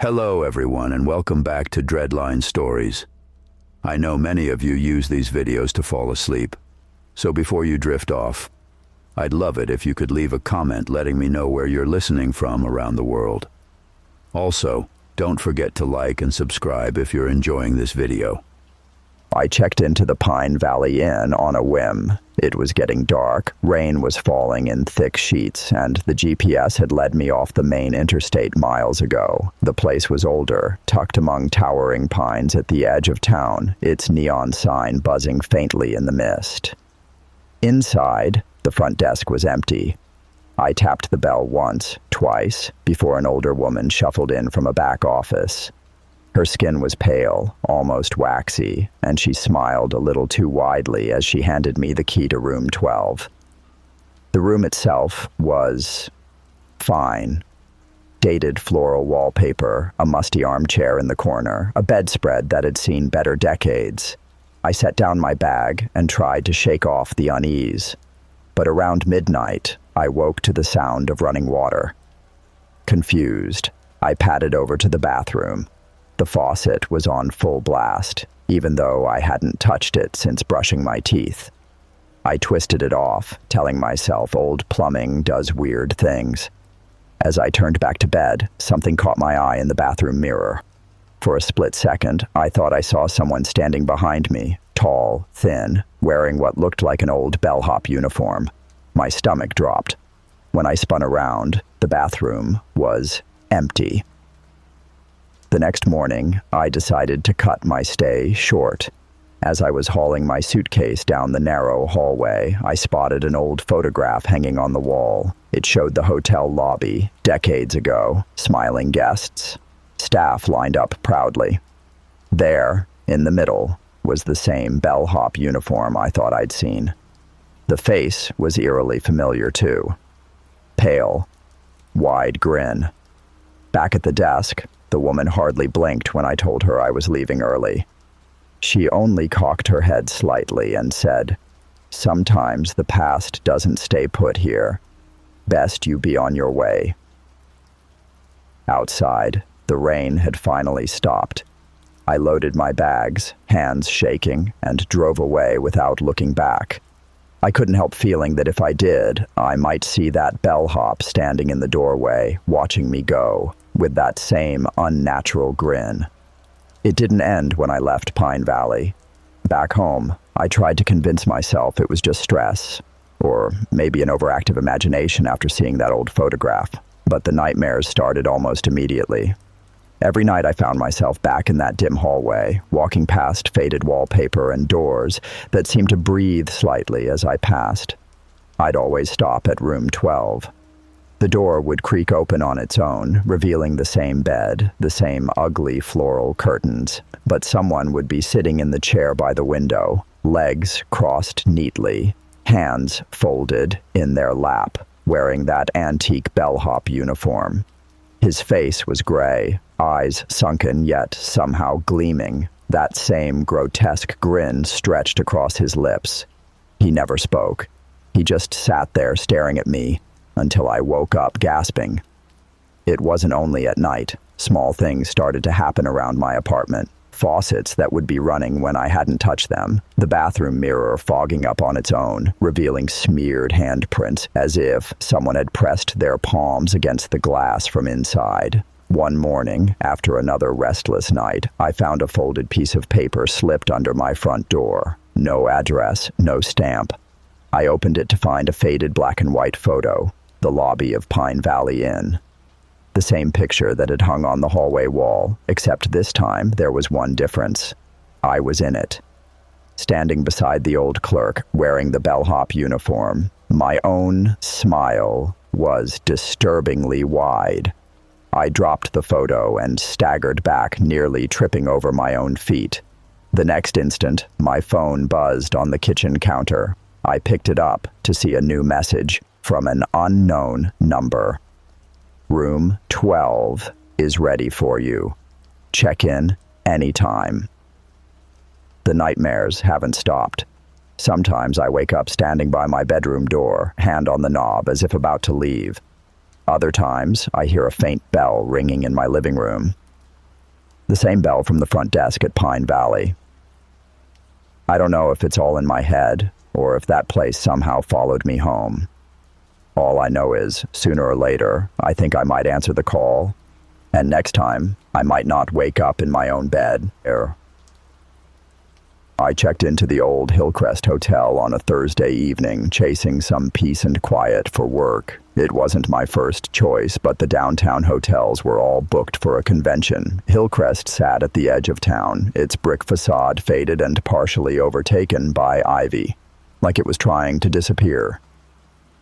Hello everyone and welcome back to Dreadline Stories. I know many of you use these videos to fall asleep, so before you drift off, I'd love it if you could leave a comment letting me know where you're listening from around the world. Also, don't forget to like and subscribe if you're enjoying this video. I checked into the Pine Valley Inn on a whim. It was getting dark, rain was falling in thick sheets, and the GPS had led me off the main interstate miles ago. The place was older, tucked among towering pines at the edge of town, its neon sign buzzing faintly in the mist. Inside, the front desk was empty. I tapped the bell once, twice, before an older woman shuffled in from a back office. Her skin was pale, almost waxy, and she smiled a little too widely as she handed me the key to room 12. The room itself was fine. Dated floral wallpaper, a musty armchair in the corner, a bedspread that had seen better decades. I set down my bag and tried to shake off the unease. But around midnight, I woke to the sound of running water. Confused, I padded over to the bathroom. The faucet was on full blast, even though I hadn't touched it since brushing my teeth. I twisted it off, telling myself old plumbing does weird things. As I turned back to bed, something caught my eye in the bathroom mirror. For a split second, I thought I saw someone standing behind me, tall, thin, wearing what looked like an old bellhop uniform. My stomach dropped. When I spun around, the bathroom was empty. The next morning, I decided to cut my stay short. As I was hauling my suitcase down the narrow hallway, I spotted an old photograph hanging on the wall. It showed the hotel lobby, decades ago, smiling guests. Staff lined up proudly. There, in the middle, was the same bellhop uniform I thought I'd seen. The face was eerily familiar, too. Pale, wide grin. Back at the desk, the woman hardly blinked when I told her I was leaving early. She only cocked her head slightly and said, "Sometimes the past doesn't stay put here. Best you be on your way." Outside, the rain had finally stopped. I loaded my bags, hands shaking, and drove away without looking back. I couldn't help feeling that if I did, I might see that bellhop standing in the doorway, watching me go, with that same unnatural grin. It didn't end when I left Pine Valley. Back home, I tried to convince myself it was just stress, or maybe an overactive imagination after seeing that old photograph, but the nightmares started almost immediately. Every night I found myself back in that dim hallway, walking past faded wallpaper and doors that seemed to breathe slightly as I passed. I'd always stop at room 12. The door would creak open on its own, revealing the same bed, the same ugly floral curtains, but someone would be sitting in the chair by the window, legs crossed neatly, hands folded in their lap, wearing that antique bellhop uniform. His face was gray, eyes sunken yet somehow gleaming. That same grotesque grin stretched across his lips. He never spoke. He just sat there staring at me until I woke up gasping. It wasn't only at night. Small things started to happen around my apartment. Faucets that would be running when I hadn't touched them. The bathroom mirror fogging up on its own, revealing smeared handprints as if someone had pressed their palms against the glass from inside. One morning, after another restless night, I found a folded piece of paper slipped under my front door. No address, no stamp. I opened it to find a faded black and white photo, the lobby of Pine Valley Inn. The same picture that had hung on the hallway wall, except this time there was one difference. I was in it. Standing beside the old clerk, wearing the bellhop uniform. My own smile was disturbingly wide. I dropped the photo and staggered back, nearly tripping over my own feet. The next instant, my phone buzzed on the kitchen counter. I picked it up to see a new message from an unknown number. Room 12 is ready for you. Check in anytime. The nightmares haven't stopped. Sometimes I wake up standing by my bedroom door, hand on the knob as if about to leave. Other times, I hear a faint bell ringing in my living room. The same bell from the front desk at Pine Valley. I don't know if it's all in my head or if that place somehow followed me home. All I know is, sooner or later, I think I might answer the call, and next time, I might not wake up in my own bed. I checked into the old Hillcrest Hotel on a Thursday evening, chasing some peace and quiet for work. It wasn't my first choice, but the downtown hotels were all booked for a convention. Hillcrest sat at the edge of town, its brick facade faded and partially overtaken by ivy, like it was trying to disappear.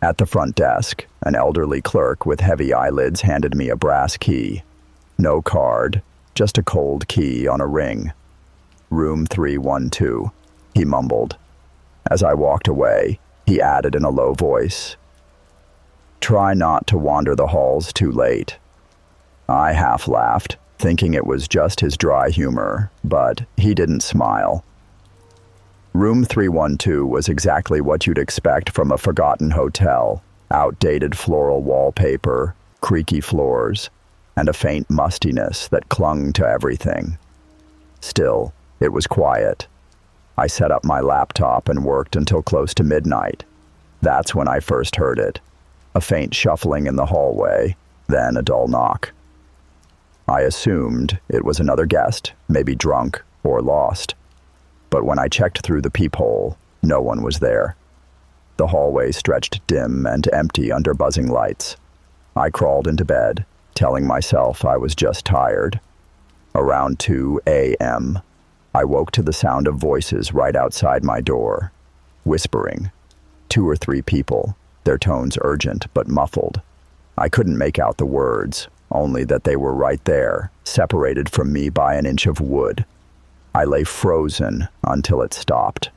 At the front desk, an elderly clerk with heavy eyelids handed me a brass key. No card, just a cold key on a ring. Room 312, he mumbled. As I walked away, he added in a low voice, "Try not to wander the halls too late." I half laughed, thinking it was just his dry humor, but he didn't smile. Room 312 was exactly what you'd expect from a forgotten hotel. Outdated floral wallpaper, creaky floors, and a faint mustiness that clung to everything. Still, it was quiet. I set up my laptop and worked until close to midnight. That's when I first heard it. A faint shuffling in the hallway, then a dull knock. I assumed it was another guest, maybe drunk or lost. But when I checked through the peephole, no one was there. The hallway stretched dim and empty under buzzing lights. I crawled into bed, telling myself I was just tired. Around 2 a.m., I woke to the sound of voices right outside my door, whispering. 2 or 3 people, their tones urgent but muffled. I couldn't make out the words, only that they were right there, separated from me by an inch of wood. I lay frozen until it stopped.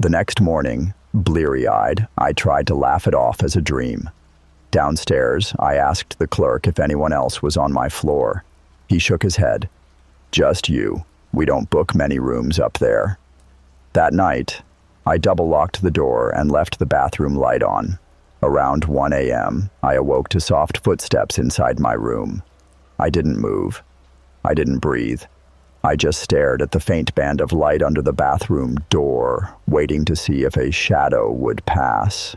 The next morning, bleary-eyed, I tried to laugh it off as a dream. Downstairs, I asked the clerk if anyone else was on my floor. He shook his head. "Just you. We don't book many rooms up there." That night, I double-locked the door and left the bathroom light on. Around 1 a.m., I awoke to soft footsteps inside my room. I didn't move. I didn't breathe. I just stared at the faint band of light under the bathroom door, waiting to see if a shadow would pass.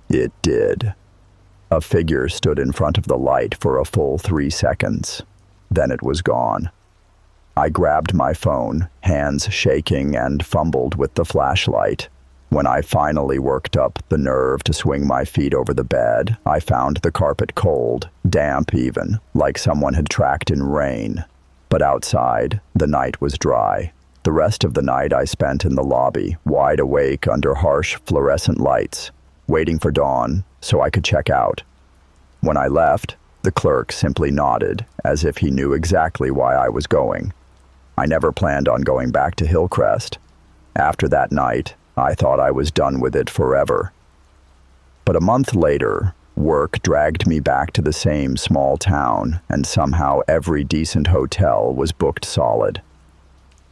It did. A figure stood in front of the light for a full 3 seconds. Then it was gone. I grabbed my phone, hands shaking, and fumbled with the flashlight. When I finally worked up the nerve to swing my feet over the bed, I found the carpet cold, damp even, like someone had tracked in rain. But outside, the night was dry. The rest of the night I spent in the lobby, wide awake under harsh fluorescent lights, waiting for dawn so I could check out. When I left, the clerk simply nodded, as if he knew exactly why I was going. I never planned on going back to Hillcrest. After that night, I thought I was done with it forever. But a month later, work dragged me back to the same small town, and somehow every decent hotel was booked solid.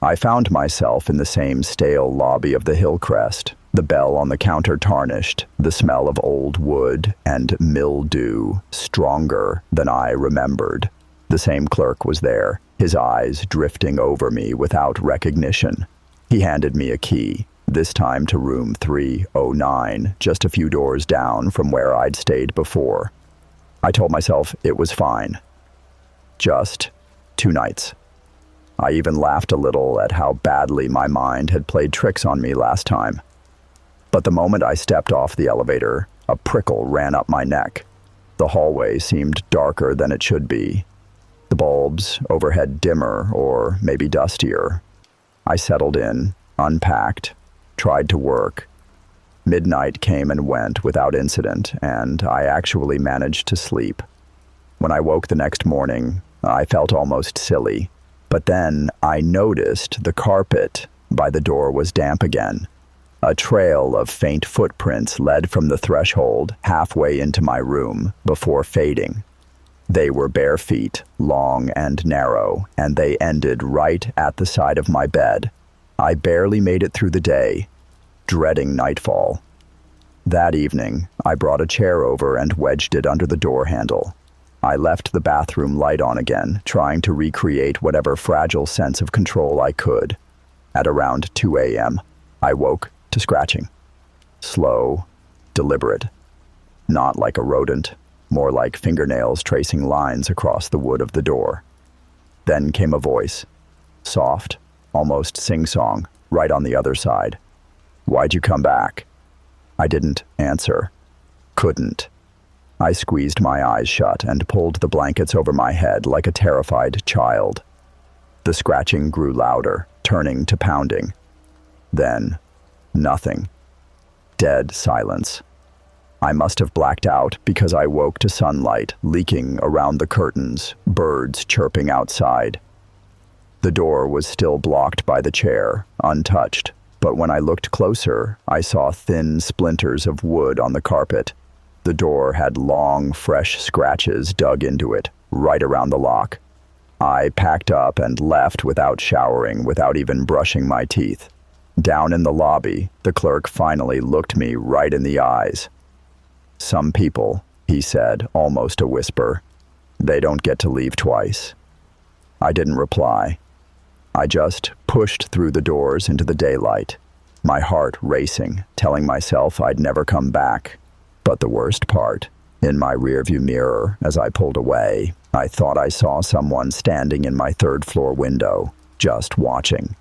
I found myself in the same stale lobby of the Hillcrest, the bell on the counter tarnished, the smell of old wood and mildew stronger than I remembered. The same clerk was there, his eyes drifting over me without recognition. He handed me a key, this time to room 309, just a few doors down from where I'd stayed before. I told myself it was fine. Just 2 nights. I even laughed a little at how badly my mind had played tricks on me last time. But the moment I stepped off the elevator, a prickle ran up my neck. The hallway seemed darker than it should be. The bulbs overhead dimmer or maybe dustier. I settled in, unpacked, tried to work. Midnight came and went without incident, and I actually managed to sleep. When I woke the next morning, I felt almost silly. But then I noticed the carpet by the door was damp again. A trail of faint footprints led from the threshold halfway into my room before fading. They were bare feet, long and narrow, and they ended right at the side of my bed. I barely made it through the day, dreading nightfall. That evening, I brought a chair over and wedged it under the door handle. I left the bathroom light on again, trying to recreate whatever fragile sense of control I could. At around 2 a.m., I woke to scratching. Slow, deliberate. Not like a rodent, more like fingernails tracing lines across the wood of the door. Then came a voice, soft, almost sing-song, right on the other side. "Why'd you come back?" I didn't answer. Couldn't. I squeezed my eyes shut and pulled the blankets over my head like a terrified child. The scratching grew louder, turning to pounding. Then, nothing. Dead silence. I must have blacked out because I woke to sunlight leaking around the curtains, birds chirping outside. The door was still blocked by the chair, untouched, but when I looked closer, I saw thin splinters of wood on the carpet. The door had long, fresh scratches dug into it, right around the lock. I packed up and left without showering, without even brushing my teeth. Down in the lobby, the clerk finally looked me right in the eyes. "Some people," he said, almost a whisper, "they don't get to leave twice." I didn't reply. I just pushed through the doors into the daylight, my heart racing, telling myself I'd never come back. But the worst part, in my rearview mirror, as I pulled away, I thought I saw someone standing in my third-floor window, just watching.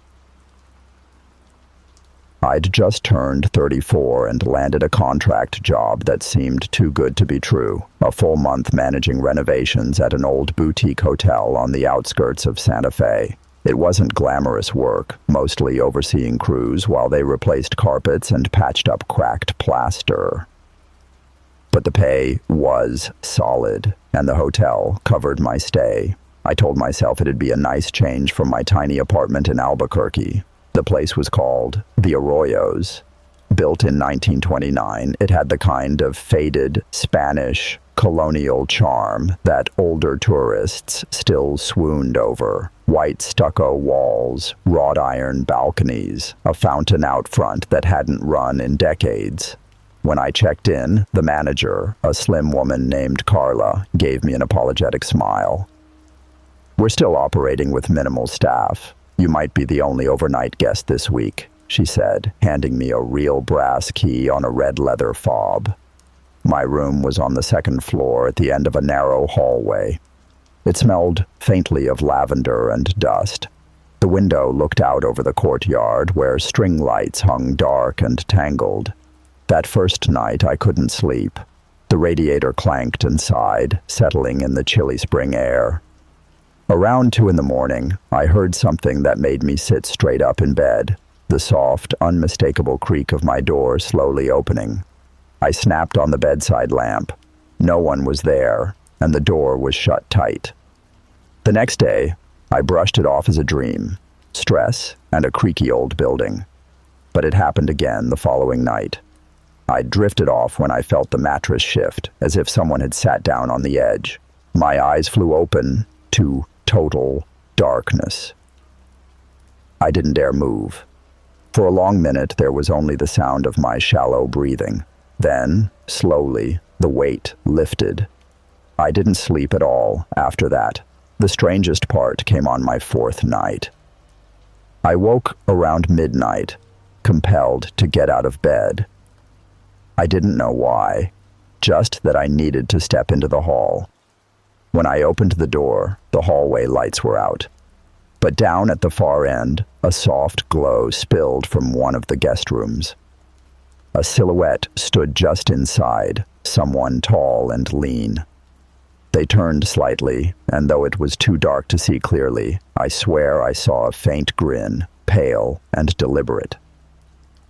I'd just turned 34 and landed a contract job that seemed too good to be true, a full month managing renovations at an old boutique hotel on the outskirts of Santa Fe. It wasn't glamorous work, mostly overseeing crews while they replaced carpets and patched up cracked plaster. But the pay was solid, and the hotel covered my stay. I told myself it'd be a nice change from my tiny apartment in Albuquerque. The place was called the Arroyos. Built in 1929, it had the kind of faded Spanish colonial charm that older tourists still swooned over. White stucco walls, wrought iron balconies, a fountain out front that hadn't run in decades. When I checked in, the manager, a slim woman named Carla, gave me an apologetic smile. "We're still operating with minimal staff. You might be the only overnight guest this week," she said, handing me a real brass key on a red leather fob. My room was on the second floor at the end of a narrow hallway. It smelled faintly of lavender and dust. The window looked out over the courtyard where string lights hung dark and tangled. That first night I couldn't sleep. The radiator clanked and sighed, settling in the chilly spring air. Around 2 in the morning, I heard something that made me sit straight up in bed, the soft, unmistakable creak of my door slowly opening. I snapped on the bedside lamp. No one was there, and the door was shut tight. The next day, I brushed it off as a dream, stress and a creaky old building. But it happened again the following night. I drifted off when I felt the mattress shift, as if someone had sat down on the edge. My eyes flew open to total darkness. I didn't dare move. For a long minute, there was only the sound of my shallow breathing. Then, slowly, the weight lifted. I didn't sleep at all after that. The strangest part came on my 4th night. I woke around midnight, compelled to get out of bed. I didn't know why, just that I needed to step into the hall. When I opened the door, the hallway lights were out. But down at the far end, a soft glow spilled from one of the guest rooms. A silhouette stood just inside, someone tall and lean. They turned slightly, and though it was too dark to see clearly, I swear I saw a faint grin, pale and deliberate.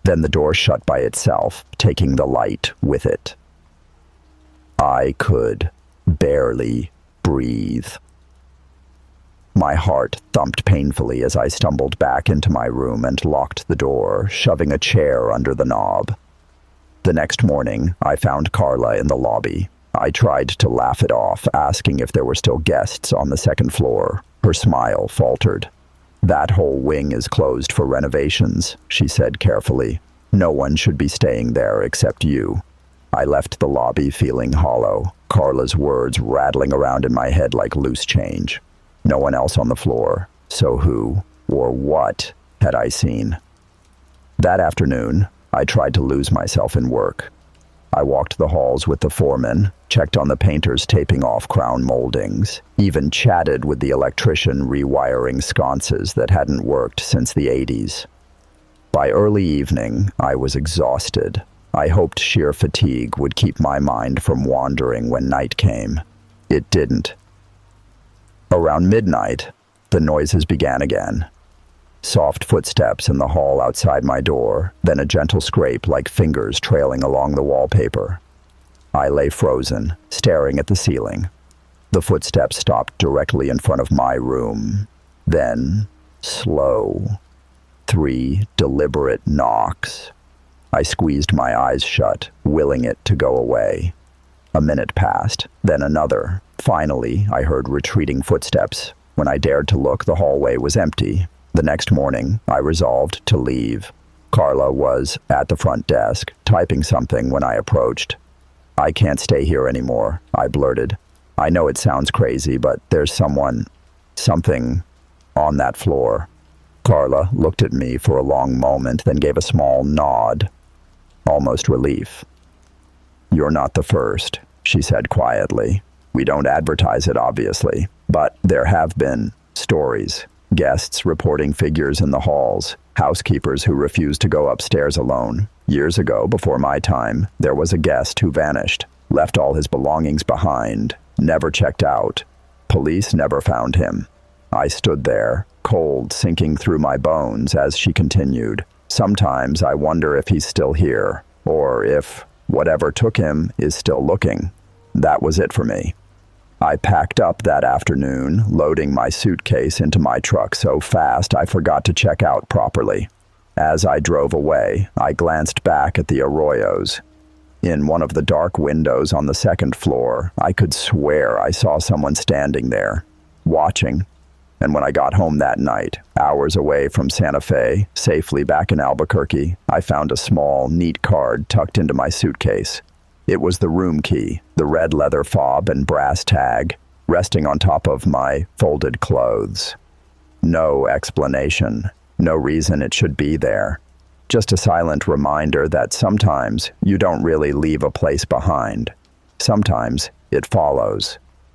Then the door shut by itself, taking the light with it. I could barely breathe. My heart thumped painfully as I stumbled back into my room and locked the door, shoving a chair under the knob. The next morning, I found Carla in the lobby. I tried to laugh it off, asking if there were still guests on the second floor. Her smile faltered. "That whole wing is closed for renovations," she said carefully. "No one should be staying there except you." I left the lobby feeling hollow. Carla's words rattling around in my head like loose change. No one else on the floor. So who, or what, had I seen? That afternoon, I tried to lose myself in work. I walked the halls with the foreman, checked on the painters taping off crown moldings, even chatted with the electrician rewiring sconces that hadn't worked since the 80s. By early evening, I was exhausted. I hoped sheer fatigue would keep my mind from wandering when night came. It didn't. Around midnight, the noises began again. Soft footsteps in the hall outside my door, then a gentle scrape like fingers trailing along the wallpaper. I lay frozen, staring at the ceiling. The footsteps stopped directly in front of my room. Then, slow, 3 deliberate knocks. I squeezed my eyes shut, willing it to go away. A minute passed, then another. Finally, I heard retreating footsteps. When I dared to look, the hallway was empty. The next morning, I resolved to leave. Carla was at the front desk, typing something when I approached. "I can't stay here anymore," I blurted. "I know it sounds crazy, but there's something on that floor." Carla looked at me for a long moment, then gave a small nod, almost relief. "You're not the first," she said quietly. "We don't advertise it, obviously, but there have been stories. Guests reporting figures in the halls, housekeepers who refused to go upstairs alone. Years ago, before my time, there was a guest who vanished, left all his belongings behind, never checked out. Police never found him." I stood there, cold sinking through my bones as she continued. "Sometimes I wonder if he's still here, or if whatever took him is still looking." That was it for me. I packed up that afternoon, loading my suitcase into my truck so fast I forgot to check out properly. As I drove away, I glanced back at the Arroyos. In one of the dark windows on the second floor, I could swear I saw someone standing there, watching. And when I got home that night, hours away from Santa Fe, safely back in Albuquerque, I found a small, neat card tucked into my suitcase. It was the room key, the red leather fob and brass tag, resting on top of my folded clothes. No explanation, no reason it should be there. Just a silent reminder that sometimes you don't really leave a place behind. Sometimes it follows.